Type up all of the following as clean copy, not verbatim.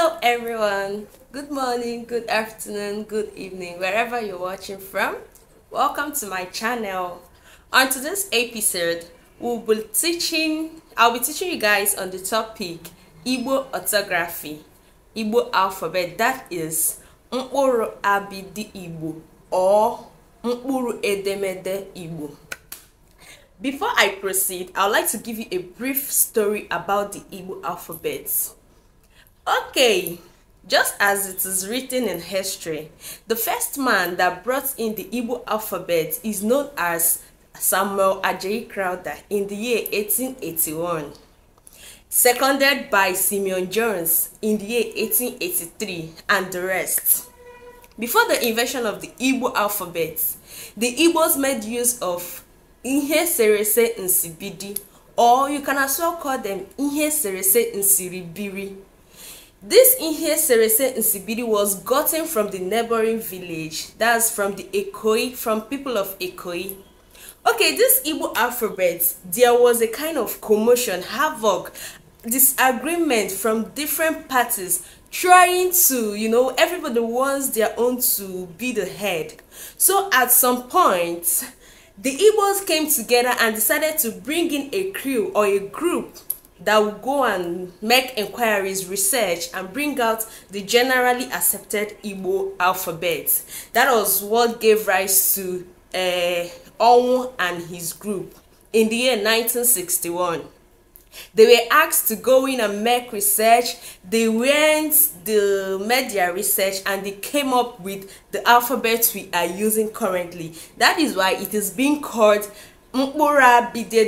Hello everyone, good morning, good afternoon, good evening, wherever you're watching from. Welcome to my channel. On today's episode, I'll be teaching you guys on the topic Igbo orthography, Igbo alphabet, that is mkpụrụ abidi Igbo or mkpụrụ edemede Igbo. Before I proceed, I would like to give you a brief story about the Igbo alphabet. Okay, just as it is written in history, the first man that brought in the Igbo alphabet is known as Samuel Ajayi Crowther in the year 1881, seconded by Simeon Jones in the year 1883, and the rest. Before the invention of the Igbo alphabet, the Igbos made use of Ihe Serese Nsibidi, or you can as well call them Ihe Serese Nsiribiri. This Ihe Serese Nsibidi was gotten from the neighboring village, that's from the Ekoi, from people of Ekoi. Okay, this Igbo alphabet, there was a kind of commotion, havoc, disagreement from different parties trying to, everybody wants their own to be the head. So at some point, the Igbos came together and decided to bring in a crew or a group that will go and make inquiries, research, and bring out the generally accepted Igbo alphabet. That was what gave rise to Onwu and his group in the year 1961. They were asked to go in and make research. They made their research and they came up with the alphabet we are using currently. That is why it is being called Mkpụrụ Abidi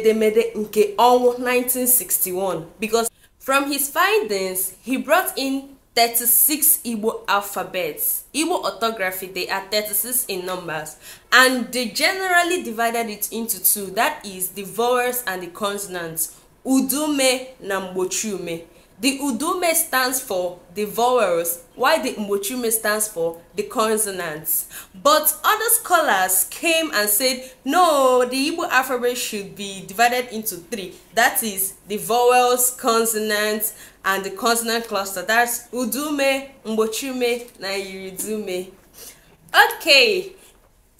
nke Onwu 1961, because from his findings he brought in 36 Igbo alphabets. Igbo orthography, they are 36 in numbers, and they generally divided it into two, that is the vowels and the consonants. Udume na Mgbochume. The Udume stands for the vowels, while the Mgbochume stands for the consonants. But other scholars came and said, no, the Igbo alphabet should be divided into three. That is the vowels, consonants, and the consonant cluster. That's Udume, Mgbochume, na Iridume. Okay,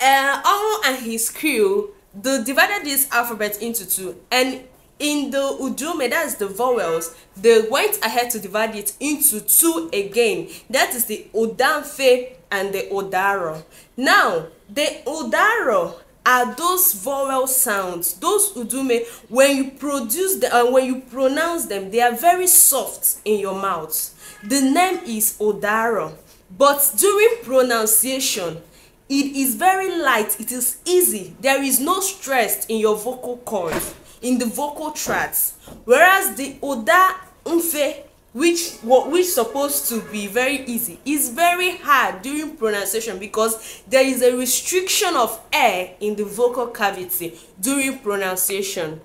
Onwu and his crew, they divided this alphabet into two, and in the Udume, that's the vowels, they went ahead to divide it into two again. That is the Udamfe and the Udaro. Now, the Udaro are those vowel sounds. Those Udume, when you pronounce them, they are very soft in your mouth. The name is Udaro, but during pronunciation, it is very light. It is easy. There is no stress in your vocal cords, in the vocal tracts, whereas the Oda Mfe, which supposed to be very easy, is very hard during pronunciation because there is a restriction of air in the vocal cavity during pronunciation.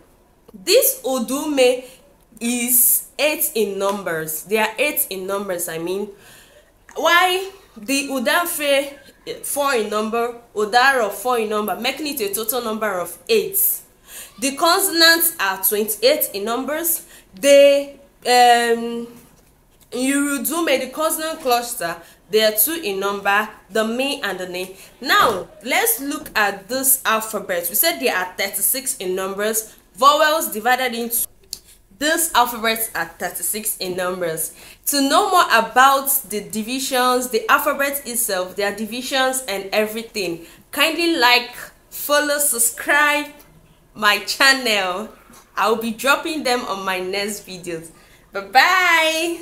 This Odume is 8 in numbers. There are 8 in numbers, Why the Udamfe 4 in number, Udaro 4 in number, making it a total number of 8. The consonants are 28 in numbers. The Yurudume, the consonant cluster, they are 2 in number, the me and the ne. Now, let's look at this alphabet. We said there are 36 in numbers. Vowels divided into these alphabets are 36 in numbers. To know more about the divisions, the alphabet itself, their divisions and everything, kindly like, follow, subscribe my channel. I'll be dropping them on my next videos. Bye bye.